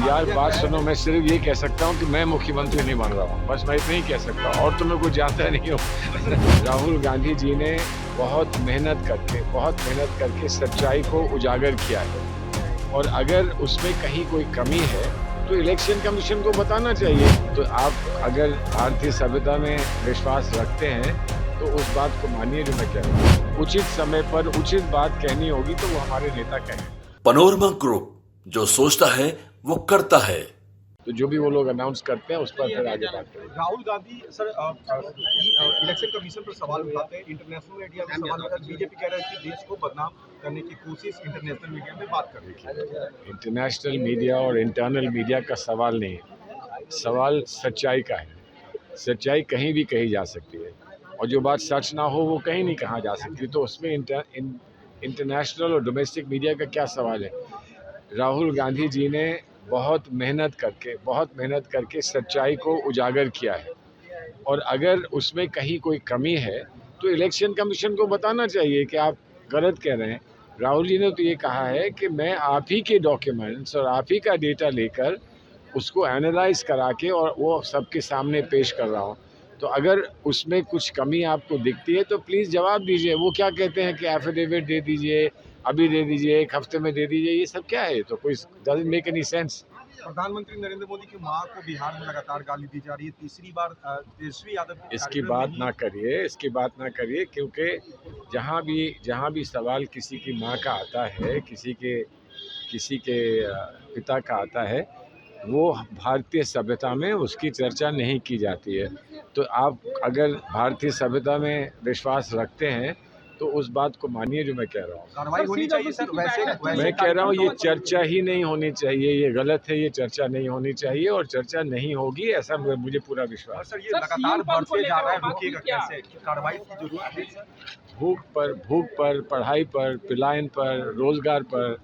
यार बात सुनो, मैं सिर्फ ये कह सकता हूँ कि मैं मुख्यमंत्री नहीं बन रहा हूँ, बस मैं इतना ही कह सकता हूँ, और तो मैं कुछ जानता नहीं हूँ। राहुल गांधी जी ने बहुत मेहनत करके सच्चाई को उजागर किया है, और अगर उसमें कहीं कोई कमी है तो इलेक्शन कमीशन को बताना चाहिए। तो आप अगर भारतीय सभ्यता में विश्वास रखते हैं तो उस बात को मानिए जो मैं कह रहा हूँ। उचित समय पर उचित बात कहनी होगी तो वो हमारे नेता कहें। पनोरमा ग्रुप, जो सोचता है वो करता है। तो जो भी वो लोग अनाउंस करते हैं उस पर फिर आगे बात करेंगे। Rahul Gandhi sir election commission पर सवाल उठाते हैं, इंटरनेशनल मीडिया में सवाल उठाते हैं, बीजेपी कह रहा है कि देश को बदनाम करने की कोशिश इंटरनेशनल मीडिया में बात कर रही है। इंटरनेशनल मीडिया और इंटरनल मीडिया का सवाल नहीं है, सवाल सच्चाई का है। सच्चाई कहीं भी कही जा सकती है, और जो बात सच ना हो वो कहीं नहीं कहा जा सकती। तो उसमें इंटरनेशनल और डोमेस्टिक मीडिया का क्या सवाल है। राहुल गांधी जी ने बहुत मेहनत करके सच्चाई को उजागर किया है, और अगर उसमें कहीं कोई कमी है तो इलेक्शन कमीशन को बताना चाहिए कि आप गलत कह रहे हैं। राहुल जी ने तो ये कहा है कि मैं आप ही के डॉक्यूमेंट्स और आप ही का डेटा लेकर उसको एनालाइज करा के और वो सबके सामने पेश कर रहा हूँ। तो अगर उसमें कुछ कमी आपको दिखती है तो प्लीज़ जवाब दीजिए। वो क्या कहते हैं कि एफिडेविट दे दीजिए, अभी दे दीजिए, एक हफ्ते में दे दीजिए, ये सब क्या है? तो कोई डजंट मेक एनी सेंस। प्रधानमंत्री नरेंद्र मोदी की मां को बिहार में लगातार गाली दी जा रही है, तीसरी बार तेजस्वी यादव इसकी बात ना करिए, क्योंकि जहाँ भी सवाल किसी की माँ का आता है, किसी के पिता का आता है, वो भारतीय सभ्यता में उसकी चर्चा नहीं की जाती है। तो आप अगर भारतीय सभ्यता में विश्वास रखते हैं तो उस बात को मानिए जो मैं कह रहा हूँ। कार्रवाई होनी चाहिए सर। वैसे मैं कह रहा हूँ ये चर्चा ही नहीं होनी चाहिए, ये गलत है, ये चर्चा नहीं होनी चाहिए और चर्चा नहीं होगी, ऐसा मुझे पूरा विश्वास है। सर, ये लगातार बढ़ते जा रहा है, रुकिएगा कैसे? कार्रवाई की जरूरत है सर। भूख पर, पढ़ाई पर, पलायन पर, रोजगार पर,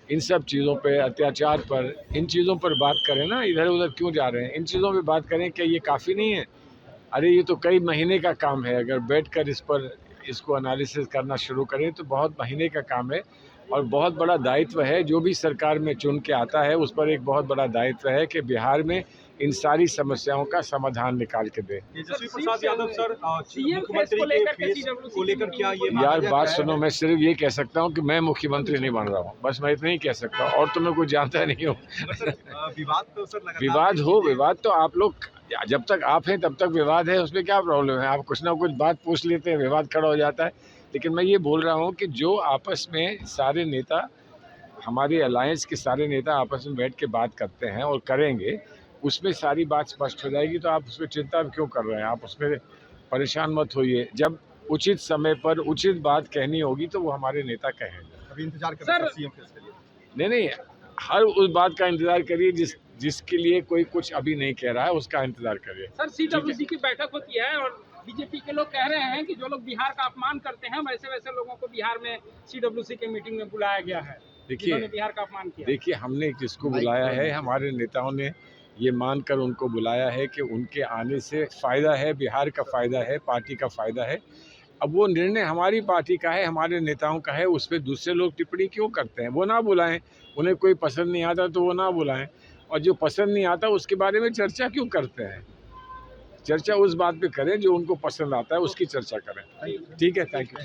इन सब चीज़ों पे, अत्याचार पर, इन चीज़ों पर बात करें ना। इधर उधर क्यों जा रहे हैं? इन चीज़ों पे बात करें। क्या ये काफ़ी नहीं है? अरे ये तो कई महीने का काम है। अगर बैठकर इसको एनालिसिस करना शुरू करें तो बहुत महीने का काम है, और बहुत बड़ा दायित्व है। जो भी सरकार में चुन के आता है उस पर एक बहुत बड़ा दायित्व है कि बिहार में इन सारी समस्याओं का समाधान निकाल के दे। तेजस्वी प्रसाद यादव सर मुख्यमंत्री के फेस को लेकर क्या ये यार बात सुनो, मैं सिर्फ ये कह सकता हूँ कि मैं मुख्यमंत्री नहीं बन रहा हूँ, बस मैं इतना ही कह सकता हूँ, और तो मैं कुछ जानता नहीं हूँ। विवाद तो सर विवाद तो आप लोग, जब तक आप हैं तब तक विवाद है, उसमें क्या प्रॉब्लम है? आप कुछ ना कुछ बात पूछ लेते हैं, विवाद खड़ा हो जाता है। लेकिन मैं ये बोल रहा हूँ कि जो आपस में सारे नेता, हमारे अलायंस के सारे नेता आपस में बैठ के बात करते हैं और करेंगे, उसमें सारी बात स्पष्ट हो जाएगी। तो आप उसमें चिंता क्यों कर रहे हैं? आप उसमें परेशान मत होइए। जब उचित समय पर उचित बात कहनी होगी तो वो हमारे नेता कहेंगे। अभी इंतजार कर रहे हैं सीएम फेस के लिए। नहीं, हर उस बात का इंतजार करिए जिसके लिए कोई कुछ अभी नहीं कह रहा है, उसका इंतजार करिए। सर, सीडब्ल्यूसी की बैठक होती है और बीजेपी के लोग कह रहे हैं कि जो लोग बिहार का अपमान करते हैं वैसे लोगों को बिहार में सीडब्ल्यूसी के मीटिंग में बुलाया गया है। देखिए बिहार का अपमान किया। देखिए, हमने किसको बुलाया है? हमारे नेताओं ने ये मानकर उनको बुलाया है कि उनके आने से फ़ायदा है, बिहार का फ़ायदा है, पार्टी का फ़ायदा है। अब वो निर्णय हमारी पार्टी का है, हमारे नेताओं का है, उस पर दूसरे लोग टिप्पणी क्यों करते हैं? वो ना बुलाएं। उन्हें कोई पसंद नहीं आता तो वो ना बुलाएं, और जो पसंद नहीं आता उसके बारे में चर्चा क्यों करते हैं? चर्चा उस बात पे करें जो उनको पसंद आता है, उसकी चर्चा करें। ठीक है, थैंक यू।